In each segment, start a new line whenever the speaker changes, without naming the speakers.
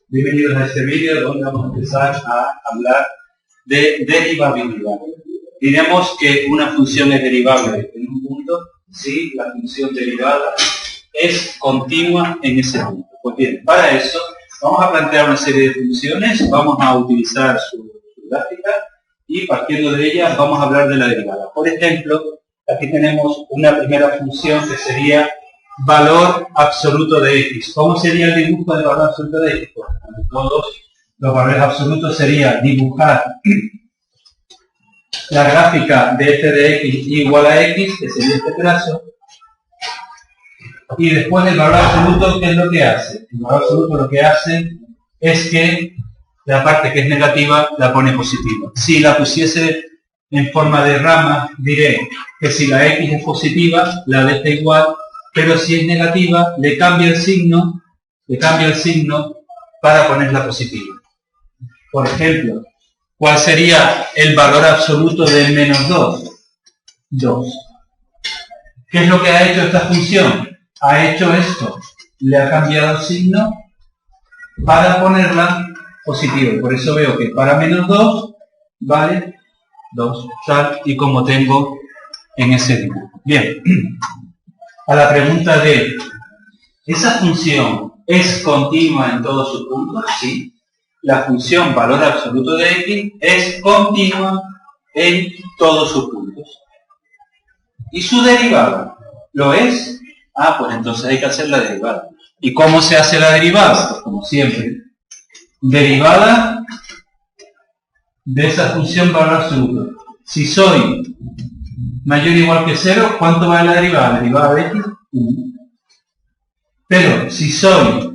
Bienvenidos a este vídeo donde vamos a empezar a hablar de derivabilidad. Diremos que una función es derivable en un punto si la función derivada es continua en ese punto. Pues bien, para eso vamos a plantear una serie de funciones, vamos a utilizar su gráfica y partiendo de ellas vamos a hablar de la derivada. Por ejemplo, aquí tenemos una primera función que sería valor absoluto de x. ¿Cómo sería el dibujo del valor absoluto de x? Pues, todos los valores absolutos sería dibujar la gráfica de f de x igual a x, que sería este trazo, y después el valor absoluto, ¿qué es lo que hace? El valor absoluto lo que hace es que la parte que es negativa la pone positiva. Si la pusiese en forma de rama, diré que si la x es positiva, la deja igual, pero si es negativa, le cambia el signo para ponerla positiva. Por ejemplo, ¿cuál sería el valor absoluto del menos 2? 2. ¿Qué es lo que ha hecho esta función? Ha hecho esto, le ha cambiado el signo para ponerla positiva. Por eso veo que para menos 2 vale 2, tal y como tengo en ese dibujo. Bien, a la pregunta de ¿esa función es continua en todos sus puntos? Sí. La función valor absoluto de x es continua en todos sus puntos. ¿Y su derivada? ¿Lo es? Ah, pues entonces hay que hacer la derivada. ¿Y cómo se hace la derivada? Pues como siempre, derivada de esa función valor absoluto. Si soy mayor o igual que 0, ¿cuánto vale la derivada? La derivada de x, 1. Pero si soy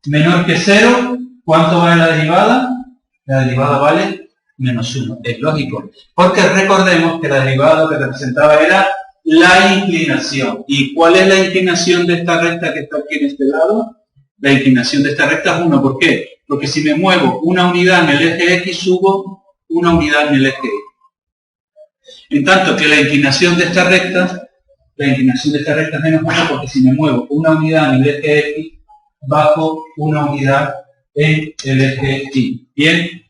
menor que 0, ¿cuánto vale la derivada? La derivada vale menos 1. Es lógico. Porque recordemos que la derivada lo que representaba era la inclinación. ¿Y cuál es la inclinación de esta recta que está aquí en este lado? La inclinación de esta recta es 1. ¿Por qué? Porque si me muevo una unidad en el eje X, subo una unidad en el eje Y. En tanto que la inclinación de esta recta es menos 1, porque si me muevo una unidad en el eje X, bajo una unidad en el eje Y. Bien.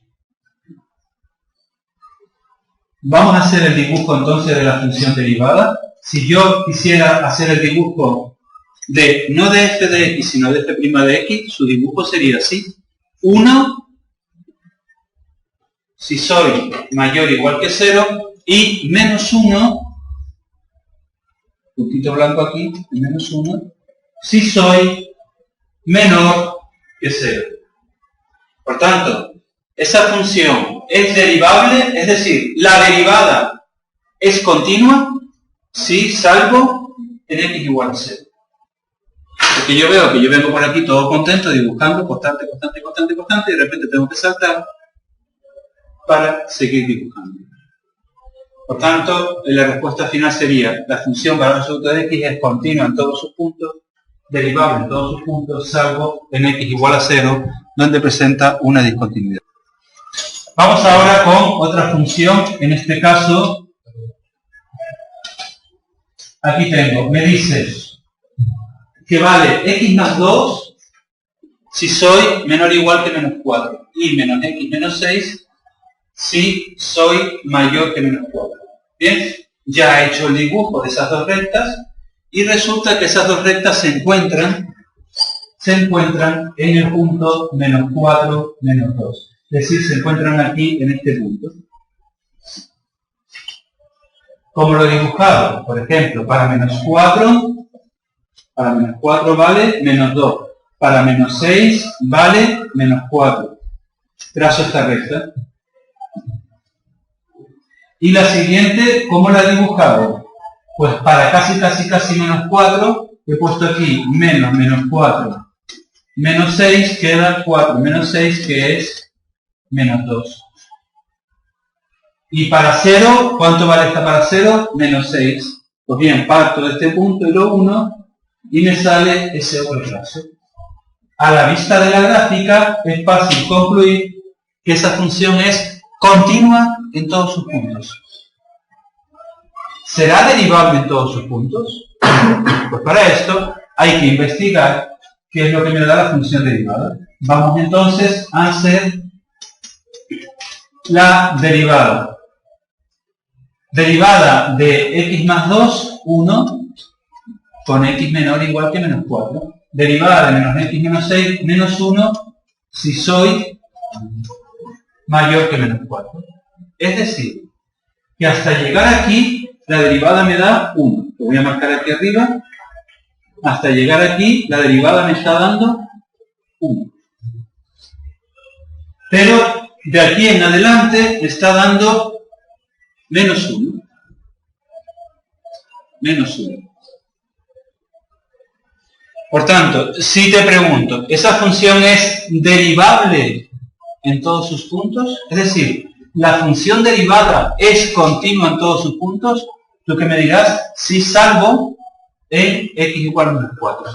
Vamos a hacer el dibujo entonces de la función derivada. Si yo quisiera hacer el dibujo no de f de x, sino de f' de x, su dibujo sería así. 1, si soy mayor o igual que 0, y menos 1, puntito blanco aquí, menos 1, si soy menor que 0. Por tanto, esa función es derivable, es decir, la derivada es continua, si salvo en x igual a 0. Porque yo veo que yo vengo por aquí todo contento, dibujando constante, y de repente tengo que saltar para seguir dibujando. Por tanto, la respuesta final sería, la función valor absoluto de x es continua en todos sus puntos, derivable en todos sus puntos, salvo en x igual a 0, donde presenta una discontinuidad. Vamos ahora con otra función, en este caso, aquí tengo, me dice que vale x más 2 si soy menor o igual que menos 4 y menos x menos 6 si soy mayor que menos 4. Bien, ya he hecho el dibujo de esas dos rectas y resulta que esas dos rectas se encuentran en el punto menos 4, menos 2. Es decir, se encuentran aquí en este punto. ¿Cómo lo he dibujado? Por ejemplo, para menos 4 vale menos 2. Para menos 6 vale menos 4. Trazo esta recta. Y la siguiente, ¿cómo la he dibujado? Pues para casi menos 4, he puesto aquí menos 4. Menos 6 queda 4 menos 6, que es menos 2. Y para 0, ¿cuánto vale esta para 0? Menos 6. Pues bien, parto de este punto y lo uno, y me sale ese otro trazo. A la vista de la gráfica es fácil concluir que esa función es continua en todos sus puntos. ¿Será derivable en todos sus puntos? Pues para esto hay que investigar que es lo que me da la función derivada. Vamos entonces a hacer la derivada. Derivada de x más 2, 1, con x menor o igual que menos 4. Derivada de menos x menos 6, menos 1, si soy mayor que menos 4. Es decir, que hasta llegar aquí, la derivada me da 1. Lo voy a marcar aquí arriba. Hasta llegar aquí, la derivada me está dando 1. Pero de aquí en adelante me está dando menos 1. Menos 1. Por tanto, si te pregunto, ¿esa función es derivable en todos sus puntos? Es decir, ¿la función derivada es continua en todos sus puntos? Tú que me dirás, sí, salvo en x igual a menos 4.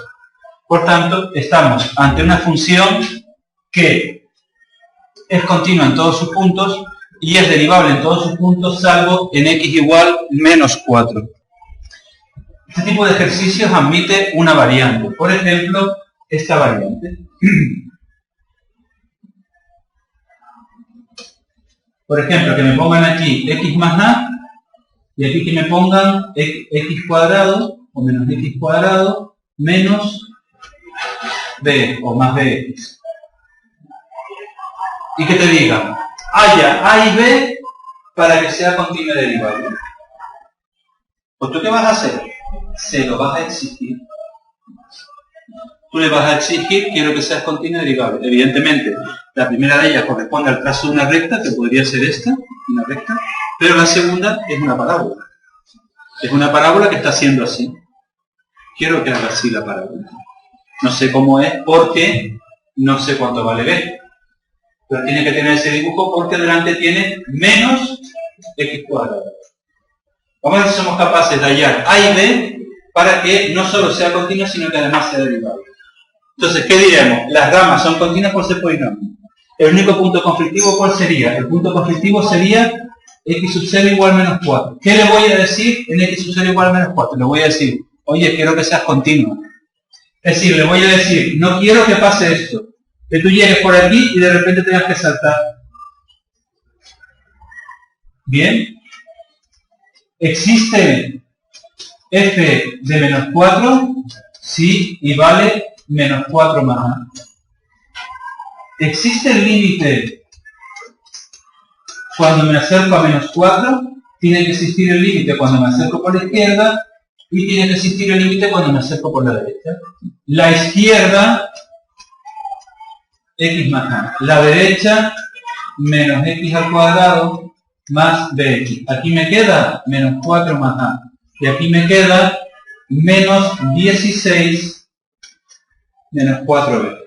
Por tanto, estamos ante una función que es continua en todos sus puntos y es derivable en todos sus puntos, salvo en x igual a menos 4. Este tipo de ejercicios admite una variante. Por ejemplo, esta variante. Por ejemplo, que me pongan aquí x más a y aquí que me pongan x cuadrado o menos x cuadrado menos b o más bx. Y que te digan, haya a y b para que sea continua y derivable. Pues tú qué vas a hacer? Se lo vas a exigir. Tú le vas a exigir, quiero que seas continua y derivable. Evidentemente, la primera de ellas corresponde al trazo de una recta, que podría ser esta, una recta, pero la segunda es una parábola. Es una parábola que está haciendo así. Quiero que haga así la parábola. No sé cómo es porque no sé cuánto vale b. Pero tiene que tener ese dibujo porque delante tiene menos x cuadrado. Vamos a ver si somos capaces de hallar a y b para que no solo sea continua, sino que además sea derivable. Entonces, ¿qué diremos? Las ramas son continuas por ser polinomios. El único punto conflictivo, ¿cuál sería? El punto conflictivo sería x sub 0 igual a menos 4. ¿Qué le voy a decir en x sub 0 igual a menos 4? Le voy a decir, oye, quiero que seas continua. Es decir, le voy a decir, no quiero que pase esto. Que tú llegues por aquí y de repente tengas que saltar. Bien. ¿Existe f de menos 4? Sí, y vale menos 4 más a. ¿Existe el límite cuando me acerco a menos 4? Tiene que existir el límite cuando me acerco por la izquierda y tiene que existir el límite cuando me acerco por la derecha. La izquierda, x más a. La derecha, menos x al cuadrado más bx. Aquí me queda menos 4 más a. Y aquí me queda menos 16 menos 4b.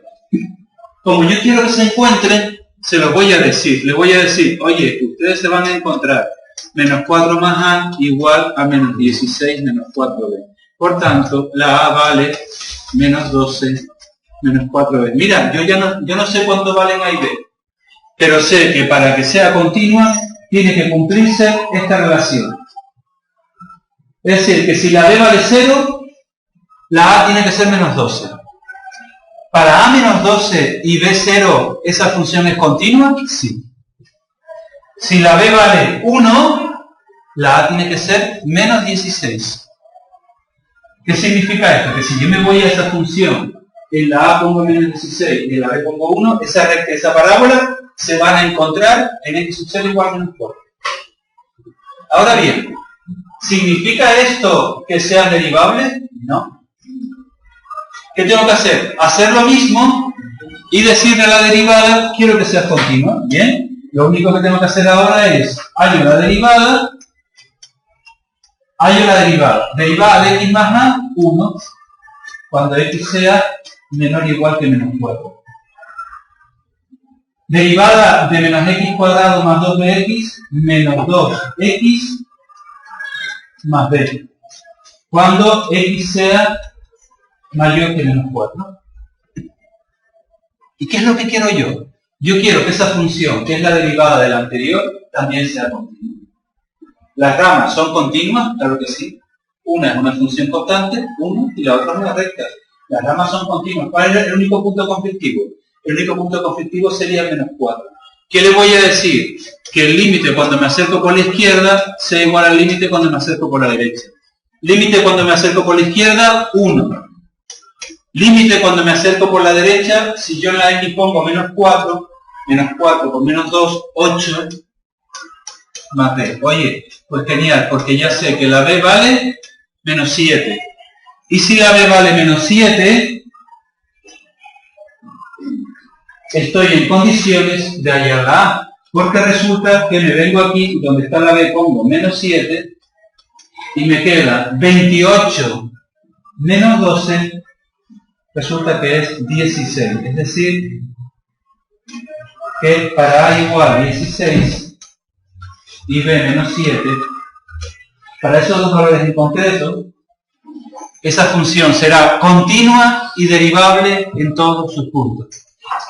Como yo quiero que se encuentren, se los voy a decir. Les voy a decir, oye, ustedes se van a encontrar menos 4 más a igual a menos 16 menos 4b. Por tanto, la a vale menos 12 menos 4b. Mira, yo no sé cuánto valen a y b, pero sé que para que sea continua, tiene que cumplirse esta relación. Es decir, que si la b vale 0, la a tiene que ser menos 12. Para a menos 12 y b 0, ¿esa función es continua? Sí. Si la b vale 1, la a tiene que ser menos 16. ¿Qué significa esto? Que si yo me voy a esa función, en la a pongo menos 16 y en la b pongo 1, esa recta, esa parábola, se van a encontrar en x sub 0 igual a menos 4. Ahora bien, ¿significa esto que sean derivables? No. ¿Qué tengo que hacer? Hacer lo mismo y decirle a la derivada, quiero que sea continua. Bien, lo único que tengo que hacer ahora es, hallo la derivada. Derivada de x más a, 1, cuando x sea menor o igual que menos 4. Derivada de menos x cuadrado más 2bx menos 2x más b. Cuando x sea mayor que menos 4. ¿Y qué es lo que quiero yo? Yo quiero que esa función, que es la derivada de la anterior, también sea continua. Las ramas son continuas, claro que sí. Una es una función constante, 1, y la otra es una recta. Las ramas son continuas. ¿Cuál es el único punto conflictivo? El único punto conflictivo sería menos 4. ¿Qué le voy a decir? Que el límite cuando me acerco por la izquierda sea igual al límite cuando me acerco por la derecha. Límite cuando me acerco por la izquierda, 1. Límite cuando me acerco por la derecha, si yo en la X pongo menos 4 por menos 2, 8, más B. Oye, pues genial, porque ya sé que la B vale menos 7. Y si la B vale menos 7, estoy en condiciones de hallar la A. Porque resulta que me vengo aquí, donde está la B, pongo menos 7, y me queda 28 menos 12, resulta que es 16. Es decir, que para A igual 16 y B menos 7, para esos dos valores en concreto, esa función será continua y derivable en todos sus puntos.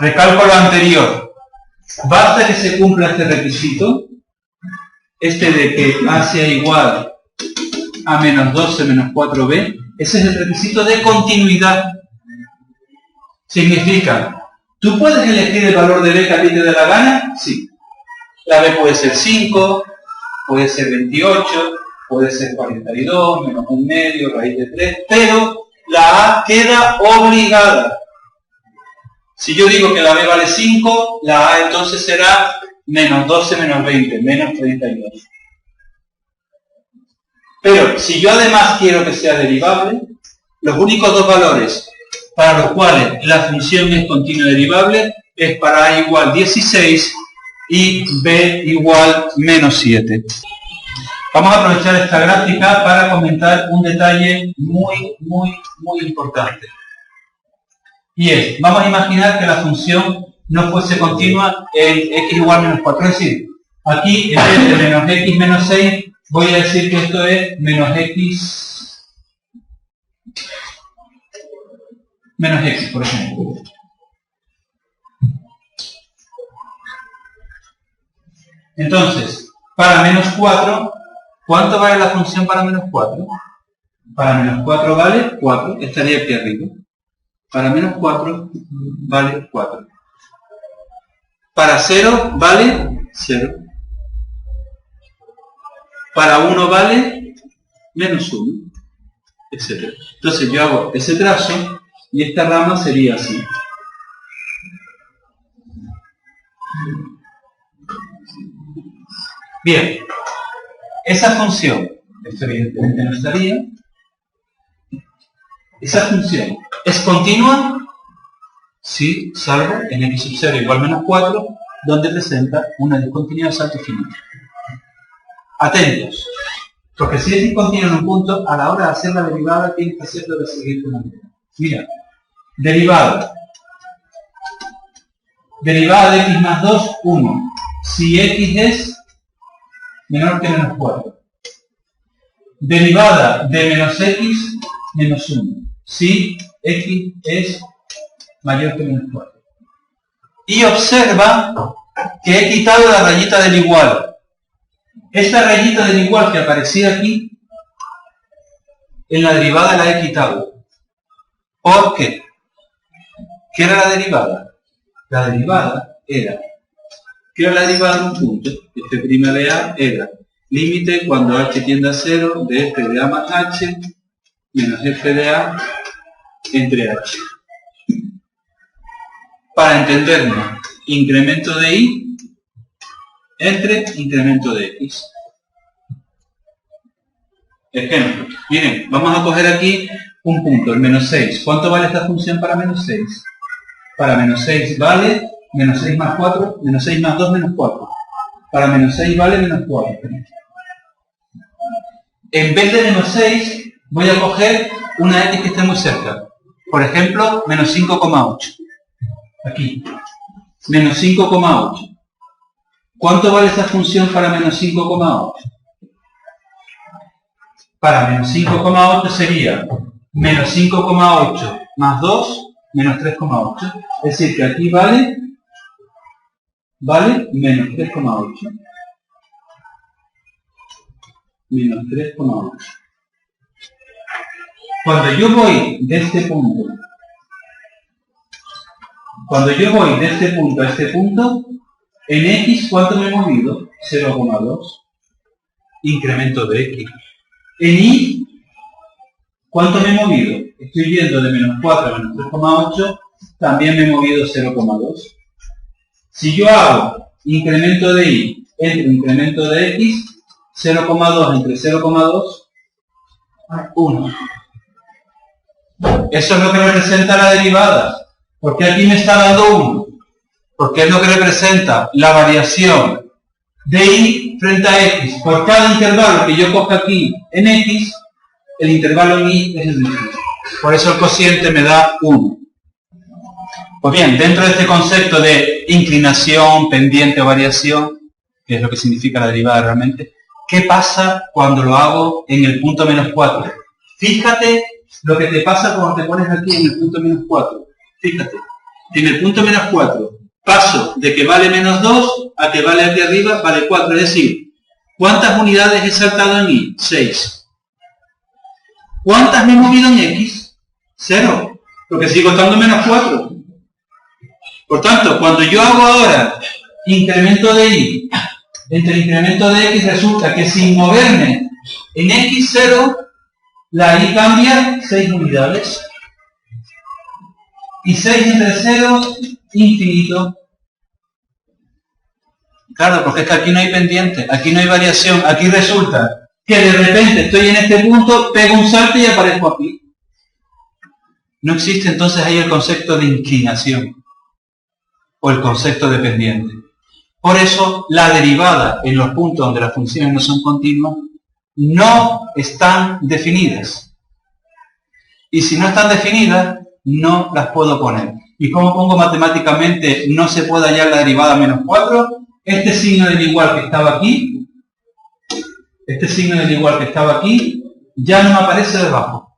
Recalco lo anterior. Basta que se cumpla este requisito, este de que A sea igual a menos 12 menos 4B. Ese es el requisito de continuidad. Significa, ¿tú puedes elegir el valor de B que a ti te dé la gana? Sí. La B puede ser 5, puede ser 28, puede ser 42, menos 1/2, raíz de 3, pero la A queda obligada. Si yo digo que la B vale 5, la A entonces será menos 12 menos 20, menos 32. Pero si yo además quiero que sea derivable, los únicos dos valores para los cuales la función es continua derivable es para A igual 16 y B igual menos 7. Vamos a aprovechar esta gráfica para comentar un detalle muy importante. Y es, vamos a imaginar que la función no fuese continua en x igual menos 4. Es decir, aquí en vez de menos x menos 6, voy a decir que esto es menos x menos x, por ejemplo. Entonces, para menos 4, ¿cuánto vale la función para menos 4? Para menos 4 vale 4, estaría aquí arriba. Para menos 4 vale 4. Para 0 vale 0. Para 1 vale menos 1, etc. Entonces yo hago ese trazo y esta rama sería así. Bien, esa función, esto evidentemente no estaría, esa función es continua, sí, salvo en x sub 0 igual menos 4, donde presenta una discontinuidad de salto finito. Atentos, porque si es discontinua en un punto, a la hora de hacer la derivada tienes que hacerlo de la siguiente manera. Mira, derivada de x más 2, 1. Si x es menor que menos 4. Derivada de menos x menos 1. Si x es mayor que menos 4. Y observa que he quitado la rayita del igual. Esta rayita del igual que aparecía aquí, en la derivada la he quitado. ¿Por qué? ¿Qué era la derivada? La derivada era, ¿qué era la derivada de un punto? F' de A era límite cuando h tiende a 0 de f de A más h menos f de A entre h. Para entendernos, incremento de y entre incremento de x. Ejemplo, miren, vamos a coger aquí un punto, el menos 6. ¿Cuánto vale esta función para menos 6? Para menos 6 vale menos 6 más 4, menos 6 más 2 menos 4. Para menos 6 vale menos 4. En vez de menos 6, voy a coger una x que esté muy cerca. Por ejemplo, menos 5,8. Aquí. Menos 5,8. ¿Cuánto vale esta función para menos 5,8? Para menos 5,8 sería menos 5,8 más 2 menos 3,8. Es decir, que aquí vale menos 3,8. Menos 3,8. Cuando yo voy de este punto, a este punto, en X, ¿cuánto me he movido? 0,2. Incremento de X. En Y, ¿cuánto me he movido? Estoy yendo de menos 4 a menos 3,8, también me he movido 0,2. Si yo hago incremento de Y entre incremento de X, 0,2 entre 0,2, 1. Eso es lo que representa la derivada. Porque aquí me está dando 1. Porque es lo que representa la variación de Y frente a X. Por cada intervalo que yo coja aquí en X, el intervalo en Y es el mismo. Por eso el cociente me da 1. Pues bien, dentro de este concepto de inclinación, pendiente o variación, que es lo que significa la derivada realmente, ¿qué pasa cuando lo hago en el punto menos 4? Fíjate lo que te pasa cuando te pones aquí en el punto menos 4. Fíjate, en el punto menos 4 paso de que vale menos 2 a que vale aquí arriba, vale 4. Es decir, ¿cuántas unidades he saltado en Y? 6. ¿Cuántas me he movido en X? 0, porque sigo estando menos 4. Por tanto, cuando yo hago ahora incremento de Y entre el incremento de X, resulta que sin moverme en X0, la Y cambia 6 unidades. Y 6 entre 0, infinito. Claro, porque es que aquí no hay pendiente, aquí no hay variación. Aquí resulta que de repente estoy en este punto, pego un salto y aparezco aquí. No existe entonces ahí el concepto de inclinación o el concepto de pendiente. Por eso la derivada en los puntos donde las funciones no son continuas no están definidas. Y si no están definidas, no las puedo poner. ¿Y cómo pongo matemáticamente no se puede hallar la derivada menos 4? Este signo del igual que estaba aquí, ya no me aparece debajo.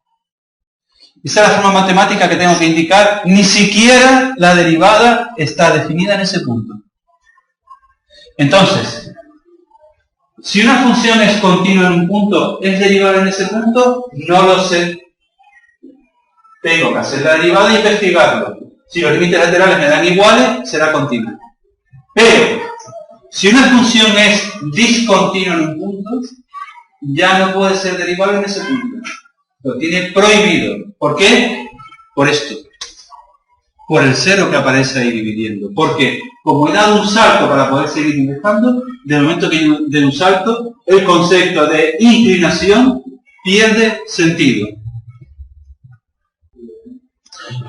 Esa es la forma matemática que tengo que indicar. Ni siquiera la derivada está definida en ese punto. Entonces, si una función es continua en un punto, ¿es derivada en ese punto? No lo sé. Tengo que hacer la derivada e investigarlo. Si los límites laterales me dan iguales, será continua. Pero, si una función es discontinua en un punto, ya no puede ser derivada en ese punto. Lo tiene prohibido. ¿Por qué? Por esto. Por el 0 que aparece ahí dividiendo. Porque, como he dado un salto para poder seguir dibujando, del momento que yo doy un salto, el concepto de inclinación pierde sentido.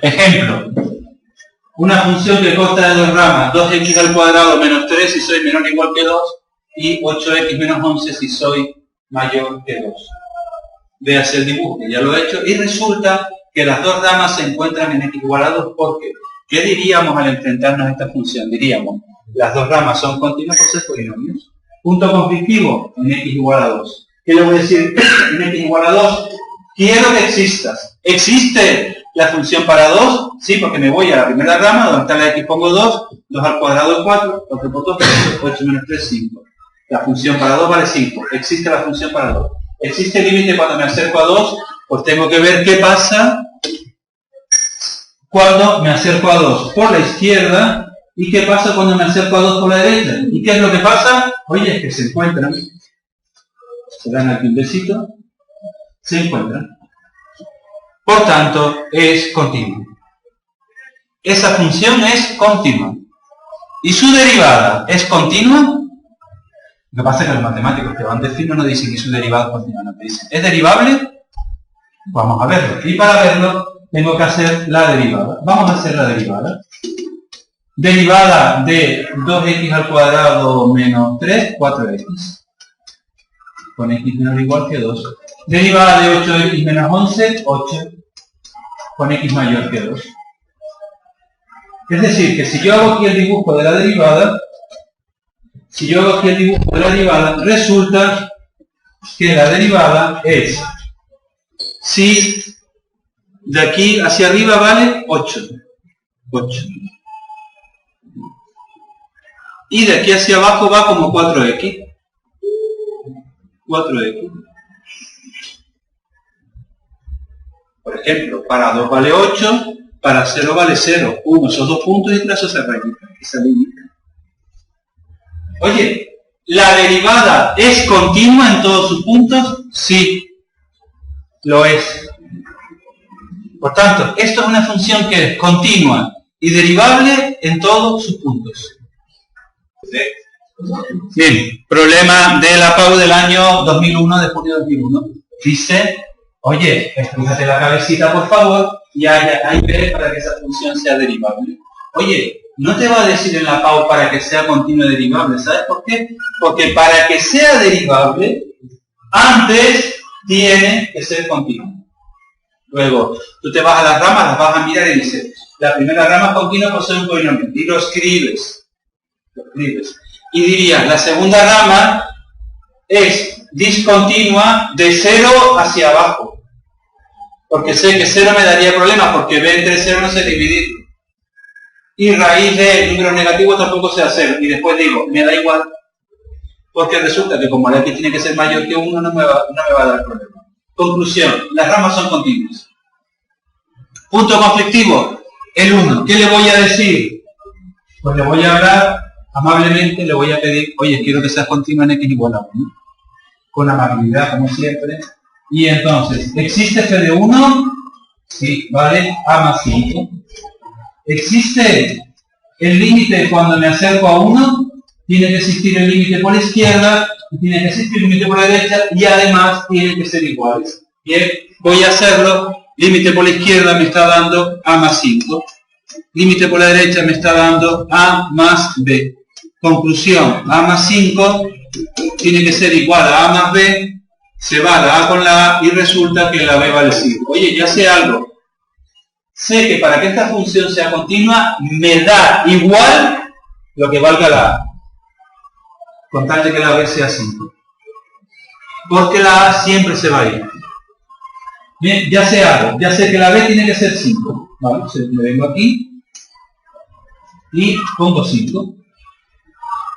Ejemplo. Una función que consta de dos ramas, 2x al cuadrado menos 3 si soy menor o igual que 2, y 8x menos 11 si soy mayor que 2. Véase el dibujo, ya lo he hecho, y resulta que las dos ramas se encuentran en x igual a 2, porque, ¿qué diríamos al enfrentarnos a esta función? Diríamos, las dos ramas son continuas por ser polinomios. Punto conflictivo, en x igual a 2. ¿Qué le voy a decir? En x igual a 2, quiero que existas. ¿Existe la función para 2? Sí, porque me voy a la primera rama, donde está la x pongo 2, 2 al cuadrado es 4, 4 por 2, 8 menos 3, 5. La función para 2 vale 5. Existe la función para 2. ¿Existe el límite cuando me acerco a 2? Pues tengo que ver qué pasa cuando me acerco a 2 por la izquierda y qué pasa cuando me acerco a 2 por la derecha. ¿Y qué es lo que pasa? Oye, es que se encuentran. Se dan aquí un besito. Se encuentran. Por tanto, es continua. Esa función es continua. ¿Y su derivada es continua? Lo que pasa es que los matemáticos que van de fino no dicen que su derivada es continua, no te dicen, ¿es derivable? Vamos a verlo. Y para verlo, tengo que hacer la derivada. Vamos a hacer la derivada. Derivada de 2x al cuadrado menos 3, 4x. Con x menor o igual que 2. Derivada de 8x menos 11, 8. Con x mayor que 2. Es decir, que si yo hago aquí el dibujo de la derivada, resulta que la derivada es, si de aquí hacia arriba vale 8. Y de aquí hacia abajo va como 4x. Por ejemplo, para 2 vale 8, para 0 vale 0. 1 son 2 puntos y tras esa raíz. Esa límite. Oye, ¿la derivada es continua en todos sus puntos? Sí, lo es. Por tanto, esto es una función que es continua y derivable en todos sus puntos. Bien, problema de la PAU del año 2001, de junio de 2001. Dice, oye, fíjate la cabecita por favor y ahí ves para que esa función sea derivable. Oye, no te va a decir en la PAU para que sea continua y derivable, ¿sabes por qué? Porque para que sea derivable, antes tiene que ser continua. Luego, tú te vas a las ramas, las vas a mirar y dices, la primera rama es continua por ser un polinomio. Y lo escribes. Y dirías, la segunda rama es discontinua de 0 hacia abajo. Porque sé que 0 me daría problemas, porque b entre 0 no sé dividir. Y raíz de número negativo tampoco sé hacer. Y después digo, me da igual. Porque resulta que como la x tiene que ser mayor que 1, no me va a dar problema. Conclusión, las ramas son continuas. Punto conflictivo, el 1. ¿Qué le voy a decir? Pues le voy a hablar amablemente, le voy a pedir, oye, quiero que sea continua en x igual a 1. Con amabilidad, como siempre. Y entonces, ¿existe f de 1? Sí, vale, a más 5. ¿Existe el límite cuando me acerco a 1? Tiene que existir el límite por la izquierda, y tiene que existir el límite por la derecha, y además tienen que ser iguales. Bien, voy a hacerlo. Límite por la izquierda me está dando a más 5. Límite por la derecha me está dando a más b. Conclusión, a más 5 tiene que ser igual a más b, se va la a con la a y resulta que la b vale 5. Oye, ya sé algo. Sé que para que esta función sea continua me da igual lo que valga la a, con tal de que la b sea 5. Porque la a siempre se va a ir. Bien, ya sé algo. Ya sé que la b tiene que ser 5. Vale, me vengo aquí y pongo 5.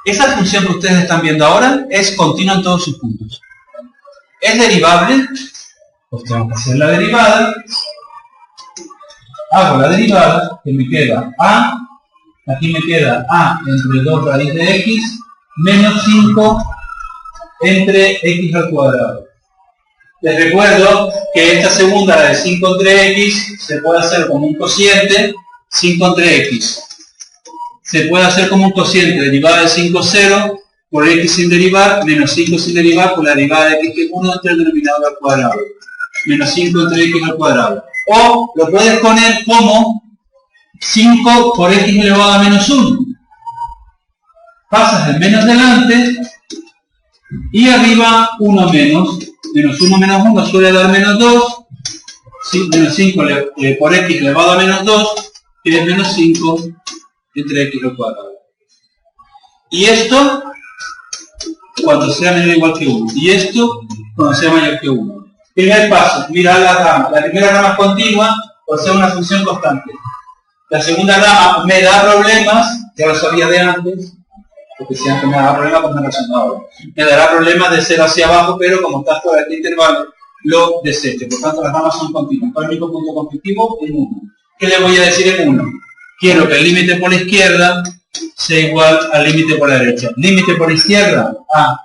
Esa función que ustedes están viendo ahora es continua en todos sus puntos. ¿Es derivable? Pues tengo que hacer la derivada. Hago la derivada, que me queda a, aquí me queda a entre 2 raíz de x, menos 5 entre x al cuadrado. Les recuerdo que esta segunda, la de 5 entre x, se puede hacer como un cociente, 5 entre x. Se puede hacer como un cociente, derivada de 5, 0, por x sin derivar, menos 5 sin derivar, por la derivada de x que es 1 entre el denominador al cuadrado. Menos 5 entre x al cuadrado. O lo puedes poner como 5 por x elevado a menos 1. Pasas el menos delante y arriba 1 menos. Menos 1 menos 1 suele dar menos 2. Sí, menos 5 por x elevado a menos 2 es menos 5 entre x al cuadrado. Y esto cuando sea menor o igual que 1. Y esto cuando sea mayor que 1. Primer paso, mirar la rama. La primera rama es continua por ser una función constante. La segunda rama me da problemas, ya lo sabía de antes, porque si antes me daba problemas, pues me resuelvo ahora. Me dará problemas de 0 hacia abajo, pero como está fuera de este intervalo, lo desecho. Por tanto, las ramas son continuas. ¿Cuál es el único punto conflictivo? En 1. ¿Qué le voy a decir en 1? Quiero que el límite por la izquierda sea igual al límite por la derecha. Límite por la izquierda, a.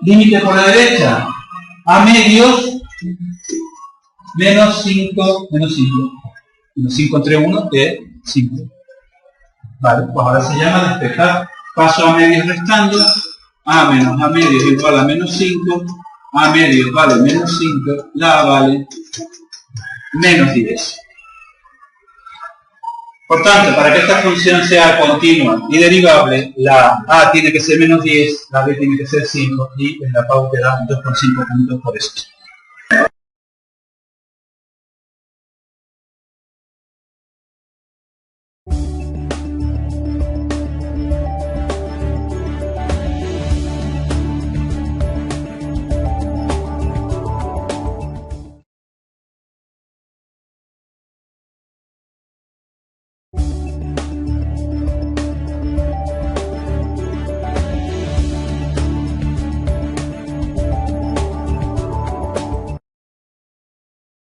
Límite por la derecha, a medios, menos 5, menos 5. Menos 5 entre 1 es 5. Vale, pues ahora se llama despejar. Paso a medios restando, a menos a medios igual a menos 5, a medios vale menos 5, la vale menos 10. Por tanto, para que esta función sea continua y derivable, la a tiene que ser menos 10, la b tiene que ser 5 y en la PAU te da 2,5 puntos por esto.